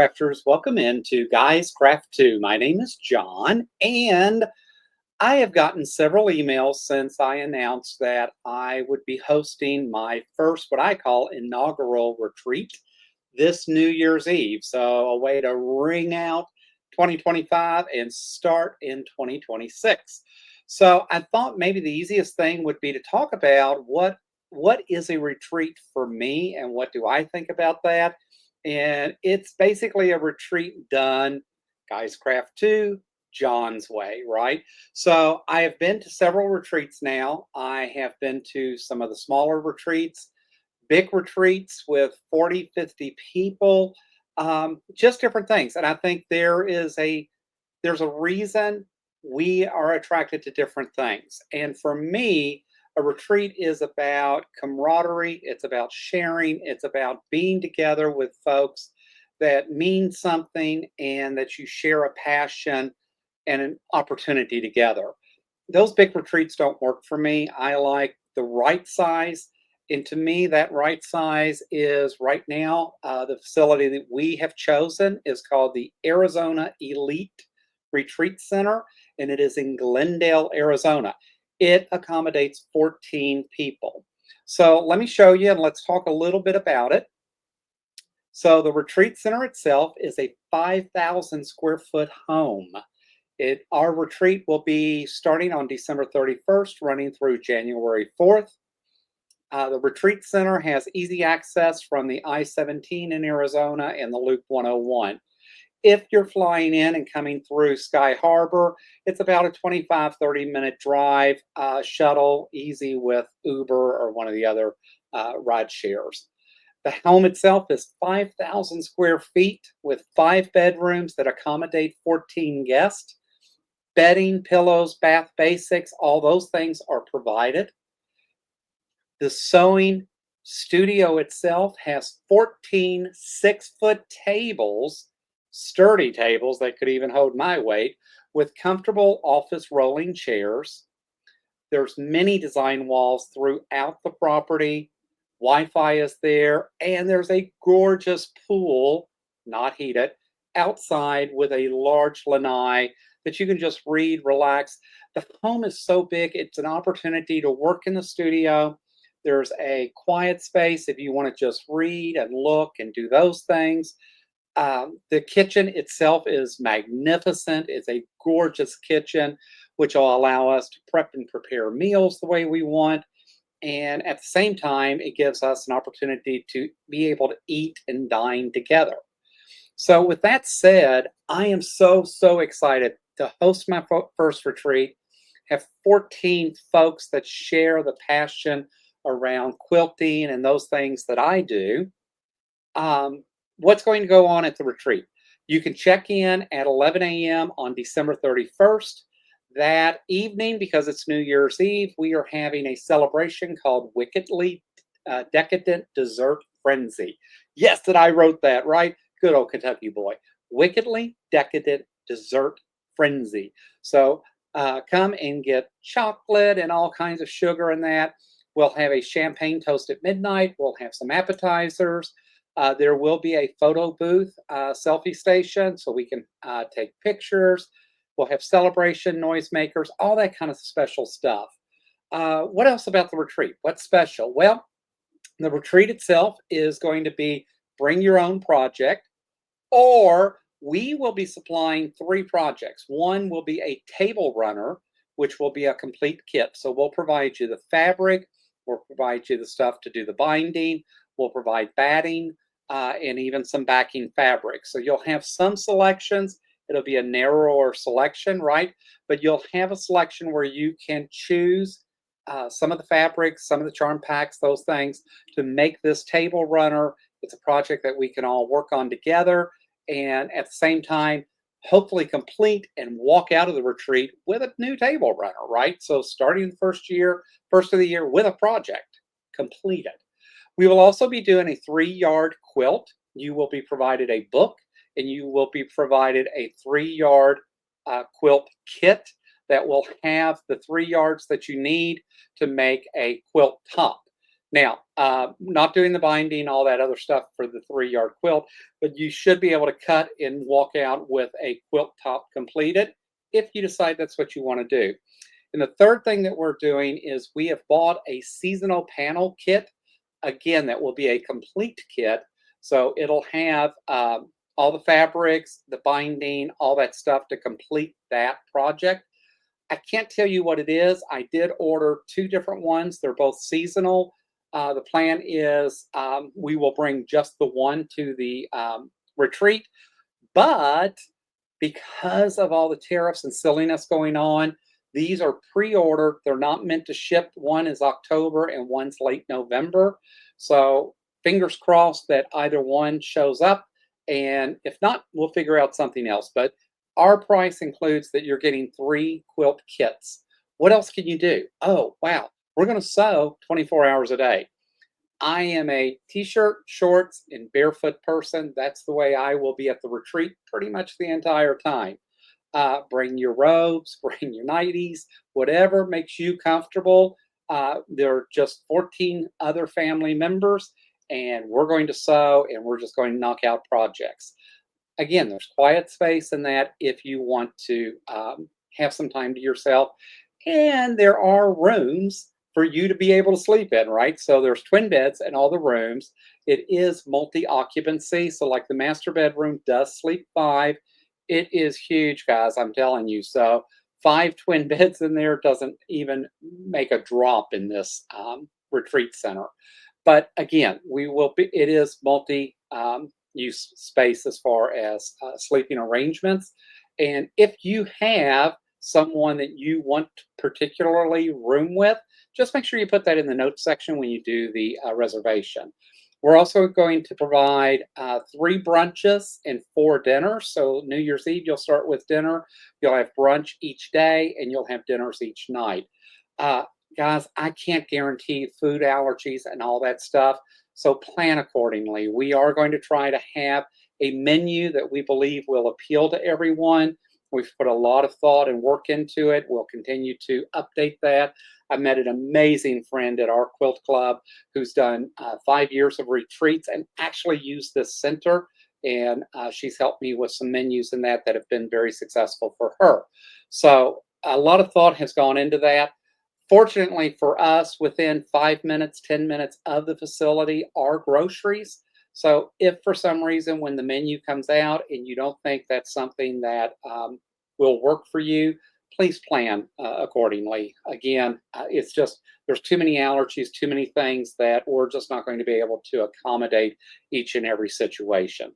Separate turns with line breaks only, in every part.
crafters, welcome into Guys Craft 2. My name is John, and I have gotten several emails since I announced that I would be hosting my first, what I call, inaugural retreat this New Year's Eve. So, a way to ring out 2025 and start in 2026. So, I thought maybe the easiest thing would be to talk about what is a retreat for me and what do I think about that. And it's basically a retreat done Guys Craft 2 John's way, right? So I have been to several retreats now. I have been to some of the smaller retreats, big retreats with 40, 50 people, just different things. And I think there's a reason we are attracted to different things. And for me, a retreat is about camaraderie, it's about sharing, it's about being together with folks that mean something and that you share a passion and an opportunity together. Those big retreats don't work for me. I like the right size. And to me, that right size is right now, the facility that we have chosen is called the Arizona Elite Retreat Center, and it is in Glendale, Arizona. It accommodates 14 people. So let me show you and let's talk a little bit about it. So the retreat center itself is a 5,000 square foot home. Our retreat will be starting on December 31st, running through January 4th. The retreat center has easy access from the I-17 in Arizona and the Loop 101. If you're flying in and coming through Sky Harbor, it's about a 25, 30-minute drive, shuttle, easy with Uber or one of the other ride shares. The home itself is 5,000 square feet with 5 bedrooms that accommodate 14 guests. Bedding, pillows, bath basics, all those things are provided. The sewing studio itself has 14 6-foot tables, sturdy tables that could even hold my weight, with comfortable office rolling chairs. There's many design walls throughout the property. Wi-Fi is there, and there's a gorgeous pool, not heated, outside with a large lanai that you can just read, relax. The home is so big, it's an opportunity to work in the studio. There's a quiet space if you want to just read and look and do those things. The kitchen itself is magnificent. It's a gorgeous kitchen, which will allow us to prep and prepare meals the way we want. And at the same time, it gives us an opportunity to be able to eat and dine together. So with that said, I am so excited to host my first retreat, have 14 folks that share the passion around quilting and those things that I do. What's going to go on at the retreat? You can check in at 11 a.m. on December 31st. That evening, because it's New Year's Eve, we are having a celebration called Wickedly Decadent Dessert Frenzy. Yes, that I wrote that, right? Good old Kentucky boy. Wickedly Decadent Dessert Frenzy. So come and get chocolate and all kinds of sugar in that. We'll have a champagne toast at midnight. We'll have some appetizers. There will be a photo booth, selfie station, so we can take pictures. We'll have celebration noisemakers, all that kind of special stuff. What else about the retreat? What's special? Well, the retreat itself is going to be bring your own project, or we will be supplying 3 projects. One will be a table runner, which will be a complete kit. So we'll provide you the fabric, we'll provide you the stuff to do the binding, we'll provide batting, and even some backing fabric. So you'll have some selections. It'll be a narrower selection, right? But you'll have a selection where you can choose some of the fabrics, some of the charm packs, those things to make this table runner. It's a project that we can all work on together, and at the same time, hopefully complete and walk out of the retreat with a new table runner, right? So starting the first of the year with a project completed. We will also be doing a 3-yard quilt. You will be provided a book, and you will be provided a 3-yard quilt kit that will have the 3 yards that you need to make a quilt top. Now, not doing the binding, all that other stuff for the 3-yard quilt, but you should be able to cut and walk out with a quilt top completed if you decide that's what you want to do. And the third thing that we're doing is we have bought a seasonal panel kit. Again, that will be a complete kit. So it'll have all the fabrics, the binding, all that stuff to complete that project. I can't tell you what it is. I did order two different ones. They're both seasonal. The plan is we will bring just the one to the retreat, but because of all the tariffs and silliness going on, these are pre-ordered. They're not meant to ship. One is October and one's late November. So fingers crossed that either one shows up. And if not, we'll figure out something else. But our price includes that you're getting 3 quilt kits. What else can you do? Oh, wow. We're going to sew 24 hours a day. I am a t-shirt, shorts, and barefoot person. That's the way I will be at the retreat pretty much the entire time. Bring your robes, bring your nighties, whatever makes you comfortable. There are just 14 other family members, and we're going to sew, and we're just going to knock out projects. Again, there's quiet space in that if you want to have some time to yourself. And there are rooms for you to be able to sleep in, right? So there's twin beds in all the rooms. It is multi-occupancy. So like the master bedroom does sleep 5. It is huge, guys, I'm telling you. So 5 twin beds in there doesn't even make a drop in this retreat center. But again, it is multi use space as far as sleeping arrangements. And if you have someone that you want particularly room with, just make sure you put that in the notes section when you do the reservation. We're also going to provide 3 brunches and 4 dinners. So New Year's Eve, you'll start with dinner. You'll have brunch each day, and you'll have dinners each night. Uh, Guys, I can't guarantee food allergies and all that stuff. So plan accordingly. We are going to try to have a menu that we believe will appeal to everyone. We've put a lot of thought and work into it. We'll continue to update that. I met an amazing friend at our quilt club who's done 5 years of retreats and actually used this center. And she's helped me with some menus in that have been very successful for her. So a lot of thought has gone into that. Fortunately for us, within 5 minutes, 10 minutes of the facility are groceries. So if for some reason when the menu comes out and you don't think that's something that will work for you, please plan accordingly. Again, it's just there's too many allergies, too many things that we're just not going to be able to accommodate each and every situation.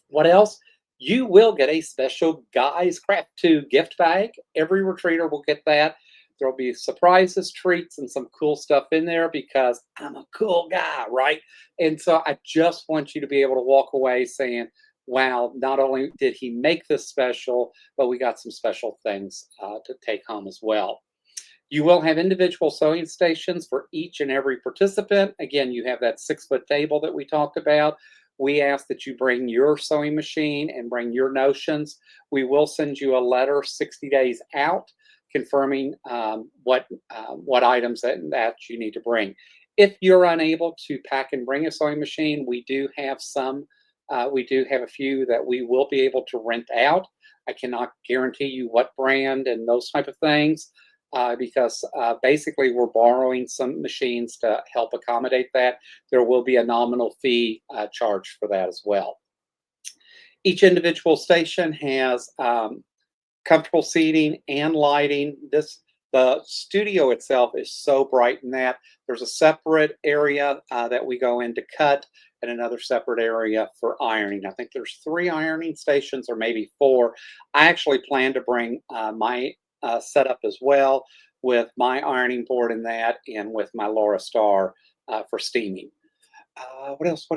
What else? You will get a special Guys Craft 2 gift bag. Every retreater will get that. There'll be surprises, treats, and some cool stuff in there because I'm a cool guy, right? And so I just want you to be able to walk away saying, wow, not only did he make this special, but we got some special things to take home as well. You will have individual sewing stations for each and every participant. Again, you have that 6-foot table that we talked about. We ask that you bring your sewing machine and bring your notions. We will send you a letter 60 days out confirming what items that you need to bring. If you're unable to pack and bring a sewing machine, we do have a few that we will be able to rent out. I cannot guarantee you what brand and those type of things because basically we're borrowing some machines to help accommodate that. There will be a nominal fee charged for that as well. Each individual station has comfortable seating and lighting. The studio itself is so bright in that there's a separate area that we go in to cut and another separate area for ironing. I think there's 3 ironing stations or maybe 4. I actually plan to bring my setup as well with my ironing board in that and with my Laura Star for steaming. What else?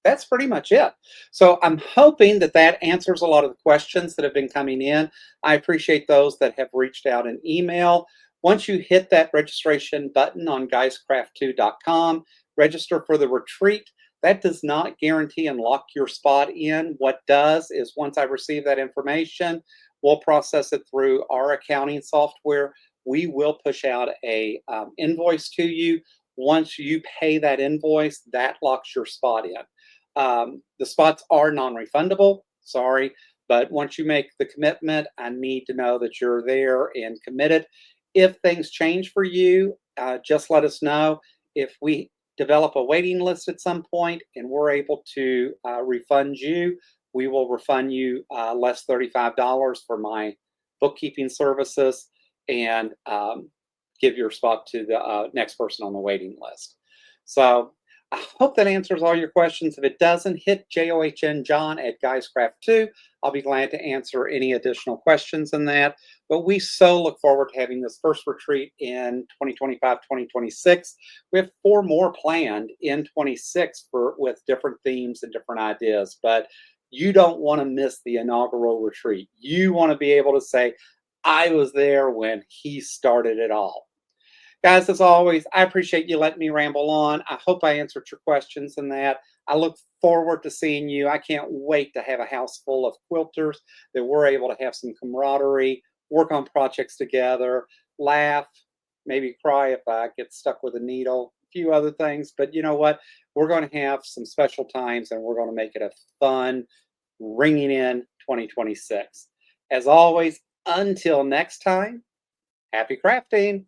That's pretty much it. So I'm hoping that that answers a lot of the questions that have been coming in. I appreciate those that have reached out in email. Once you hit that registration button on guyscraft2.com, register for the retreat. That does not guarantee and lock your spot in. What does is once I receive that information, we'll process it through our accounting software. we will push out a invoice to you. Once you pay that invoice, that locks your spot in. The spots are non-refundable. Sorry, but once you make the commitment, I need to know that you're there and committed. If things change for you, just let us know. If we develop a waiting list at some point and we're able to refund you, we will refund you less $35 for my bookkeeping services and give your spot to the next person on the waiting list. So I hope that answers all your questions. If it doesn't, hit John at GuysCraft2. I'll be glad to answer any additional questions in that. But we so look forward to having this first retreat in 2025, 2026. We have 4 more planned in 26 with different themes and different ideas. But you don't want to miss the inaugural retreat. You want to be able to say, I was there when he started it all. Guys, as always, I appreciate you letting me ramble on. I hope I answered your questions in that. I look forward to seeing you. I can't wait to have a house full of quilters that we're able to have some camaraderie, work on projects together, laugh, maybe cry if I get stuck with a needle, a few other things. But you know what? We're going to have some special times and we're going to make it a fun, ringing in 2026. As always, until next time, happy crafting.